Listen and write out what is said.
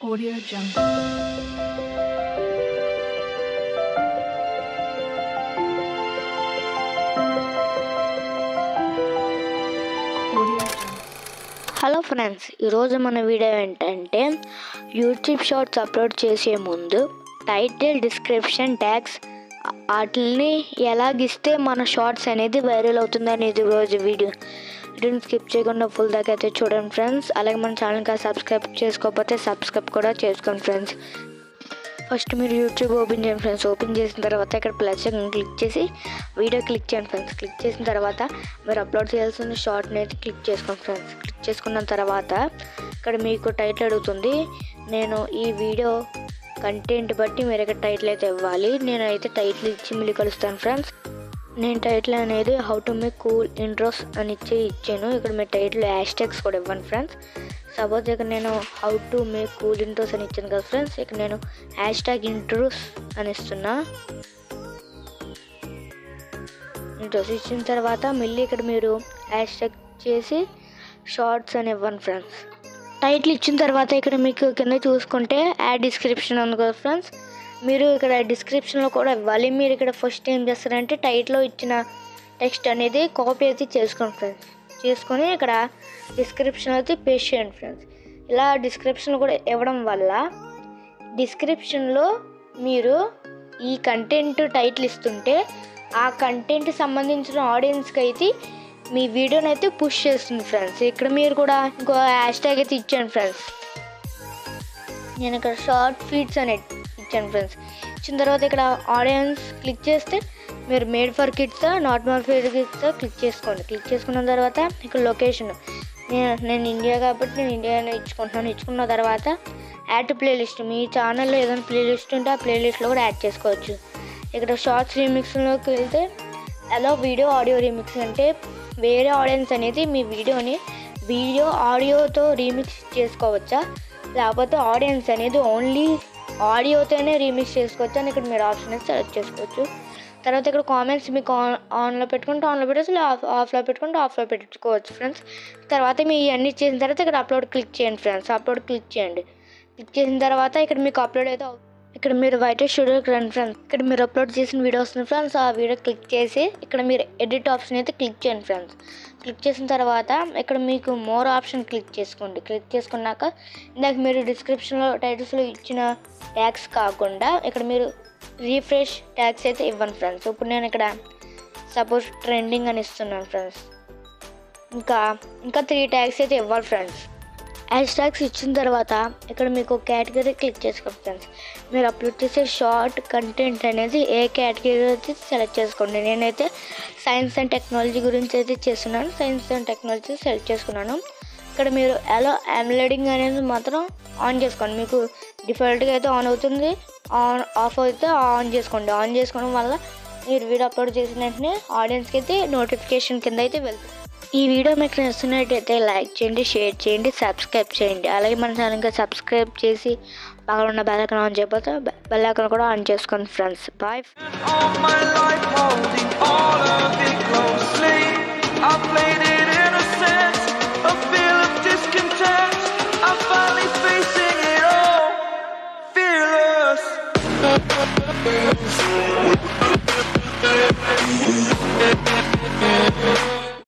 Audio Jungle. Hello friends, ఈరోజు మన video ఏంటంటే యూట్యూబ్ షార్ట్స్ అప్లోడ్ చేసే ముందు టైటిల్, డిస్క్రిప్షన్, ట్యాగ్స్ వాటిని ఎలాగిస్తే మన షార్ట్స్ అనేది వైరల్ అవుతుందని ఇది రోజు వీడియోని స్కిప్ చేయకుండా ఫుల్ దాకా అయితే చూడండి ఫ్రెండ్స్. అలాగే మన ఛానల్కి సబ్స్క్రైబ్ చేసుకోకపోతే సబ్స్క్రైబ్ కూడా చేసుకోండి ఫ్రెండ్స్. ఫస్ట్ మీరు యూట్యూబ్ ఓపెన్ చేయండి ఫ్రెండ్స్. ఓపెన్ చేసిన తర్వాత ఇక్కడ ప్లస్ క్లిక్ చేసి వీడియో క్లిక్ చేయండి ఫ్రెండ్స్. క్లిక్ చేసిన తర్వాత మీరు అప్లోడ్ చేయాల్సిన షార్ట్ని అయితే క్లిక్ చేసుకోండి ఫ్రెండ్స్. క్లిక్ చేసుకున్న తర్వాత ఇక్కడ మీకు టైటిల్ అడుగుతుంది. నేను ఈ వీడియో కంటెంట్ బట్టి మీరు ఇక్కడ టైటిల్ అయితే ఇవ్వాలి. నేను అయితే టైటిల్ ఇచ్చి మళ్ళీ కలుస్తాను ఫ్రెండ్స్. నేను టైటిల్ అనేది how to make cool intros అని ఇచ్చాను. ఇక్కడ మీ టైటిల్ హ్యాష్ ట్యాగ్స్ కూడా ఇవ్వండి ఫ్రెండ్స్. సపోజ్ ఇక్కడ నేను how to make cool intros అని ఇచ్చాను కదా ఫ్రెండ్స్. ఇక్కడ నేను హ్యాష్ ట్యాగ్ ఇంట్రోస్ అని ఇస్తున్నా. ఇంట్రోస్ ఇచ్చిన తర్వాత మళ్ళీ ఇక్కడ మీరు హ్యాష్ ట్యాగ్ చేసి షార్ట్స్ అని ఇవ్వండి ఫ్రెండ్స్. టైటిల్ ఇచ్చిన తర్వాత ఇక్కడ మీకు కింద చూసుకుంటే యాడ్ డిస్క్రిప్షన్ ఉంది కదా ఫ్రెండ్స్. మీరు ఇక్కడ డిస్క్రిప్షన్లో కూడా ఇవ్వాలి. మీరు ఇక్కడ ఫస్ట్ ఏం చేస్తారంటే టైటిల్లో ఇచ్చిన టెక్స్ట్ అనేది కాపీ అయితే చేసుకోండి ఫ్రెండ్స్. చేసుకొని ఇక్కడ డిస్క్రిప్షన్ అయితే పేస్ట్ చేయండి ఫ్రెండ్స్. ఇలా డిస్క్రిప్షన్ కూడా ఇవ్వడం వల్ల డిస్క్రిప్షన్లో మీరు ఈ కంటెంట్ టైటిల్ ఇస్తుంటే ఆ కంటెంట్ సంబంధించిన ఆడియన్స్కి అయితే మీ వీడియోని అయితే పుష్ చేస్తుంది ఫ్రెండ్స్. ఇక్కడ మీరు కూడా ఇంకో హ్యాష్ ట్యాగ్ అయితే ఇచ్చాను ఫ్రెండ్స్. నేను ఇక్కడ షార్ట్ ఫీడ్స్ అనేది ఇచ్చాను ఫ్రెండ్స్. ఇచ్చిన తర్వాత ఇక్కడ ఆడియన్స్ క్లిక్ చేస్తే మీరు made for kids, not made for kids click చేసుకోండి. క్లిక్ చేసుకున్న తర్వాత ఇక్కడ లొకేషన్ నేను ఇండియా కాబట్టి నేను ఇండియాలో ఇచ్చుకుంటున్నాను. ఇచ్చుకున్న తర్వాత యాడ్ టు ప్లేలిస్ట్, మీ ఛానల్లో ఏదైనా ప్లేలిస్ట్ ఉంటే ఆ ప్లేలిస్ట్లో కూడా యాడ్ చేసుకోవచ్చు. ఇక్కడ షార్ట్స్ రీమిక్స్లోకి వెళ్తే ఎలా వీడియో ఆడియో రీమిక్స్ అంటే వేరే ఆడియన్స్ అనేది మీ వీడియో ఆడియోతో రీమిక్స్ చేసుకోవచ్చా, లేకపోతే ఆడియన్స్ అనేది ఓన్లీ ఆడియోతోనే రీమిక్స్ చేసుకోవచ్చు అని ఇక్కడ మీరు ఆప్షన్ అయితే సెలెక్ట్ చేసుకోవచ్చు. తర్వాత ఇక్కడ కామెంట్స్ మీకు ఆన్లో పెట్టుకుంటే ఆన్లో పెట్టచ్చు, ఆఫ్లో పెట్టుకుంటే ఆఫ్లో పెట్టుకోవచ్చు ఫ్రెండ్స్. తర్వాత మీ ఇవన్నీ చేసిన తర్వాత ఇక్కడ అప్లోడ్ క్లిక్ చేయండి ఫ్రెండ్స్. అప్లోడ్ క్లిక్ చేయండి. క్లిక్ చేసిన తర్వాత ఇక్కడ మీకు అప్లోడ్ అయితే ఇక్కడ మీరు వైట్ స్టూడియోకి రండి ఫ్రెండ్స్. ఇక్కడ మీరు అప్లోడ్ చేసిన వీడియో వస్తుంది ఫ్రెండ్స్. ఆ వీడియో క్లిక్ చేసి ఇక్కడ మీరు ఎడిట్ ఆప్షన్ అయితే క్లిక్ చేయండి ఫ్రెండ్స్. క్లిక్ చేసిన తర్వాత ఇక్కడ మీకు మోర్ ఆప్షన్ క్లిక్ చేసుకోండి. క్లిక్ చేసుకున్నాక ఇందాక మీరు డిస్క్రిప్షన్లో టైటిల్స్లో ఇచ్చిన ట్యాగ్స్ కాకుండా ఇక్కడ మీరు రీఫ్రెష్ ట్యాగ్స్ అయితే ఇవ్వండి ఫ్రెండ్స్. ఇప్పుడు నేను ఇక్కడ సపోజ్ ట్రెండింగ్ అని ఇస్తున్నాను ఫ్రెండ్స్. ఇంకా 3 ట్యాగ్స్ అయితే ఇవ్వాలి ఫ్రెండ్స్. హ్యాష్ ట్యాగ్స్ ఇచ్చిన తర్వాత ఇక్కడ మీకు కేటగిరీ క్లిక్ చేసుకోండి ఫ్రెండ్స్. మీరు అప్లోడ్ చేసే షార్ట్ కంటెంట్ అనేది ఏ కేటగిరీ అయితే సెలెక్ట్ చేసుకోండి. నేనైతే సైన్స్ అండ్ టెక్నాలజీ గురించి అయితే చేస్తున్నాను. సైన్స్ అండ్ టెక్నాలజీ సెలెక్ట్ చేసుకున్నాను. ఇక్కడ మీరు ఎలా అన్లోడింగ్ అనేది మాత్రం ఆన్ చేసుకోండి. మీకు డిఫాల్ట్గా అయితే ఆన్ అవుతుంది, ఆఫ్ అయితే ఆన్ చేసుకోండి. ఆన్ చేసుకోవడం వల్ల మీరు వీడియో అప్లోడ్ చేసిన వెంటనే ఆడియన్స్కి అయితే నోటిఫికేషన్ కింద అయితే వెళ్తుంది. ఈ వీడియో మీకు నచ్చినట్టయితే లైక్ చేయండి, షేర్ చేయండి, సబ్స్క్రైబ్ చేయండి. అలాగే మన ఛానల్కి సబ్స్క్రైబ్ చేసి పక్కన ఉన్న బెల్ ఐకాన్ ఆన్ చేయకపోతే బెల్ ఐకాన్ కూడా ఆన్ చేసుకోండి ఫ్రెండ్స్. బాయ్.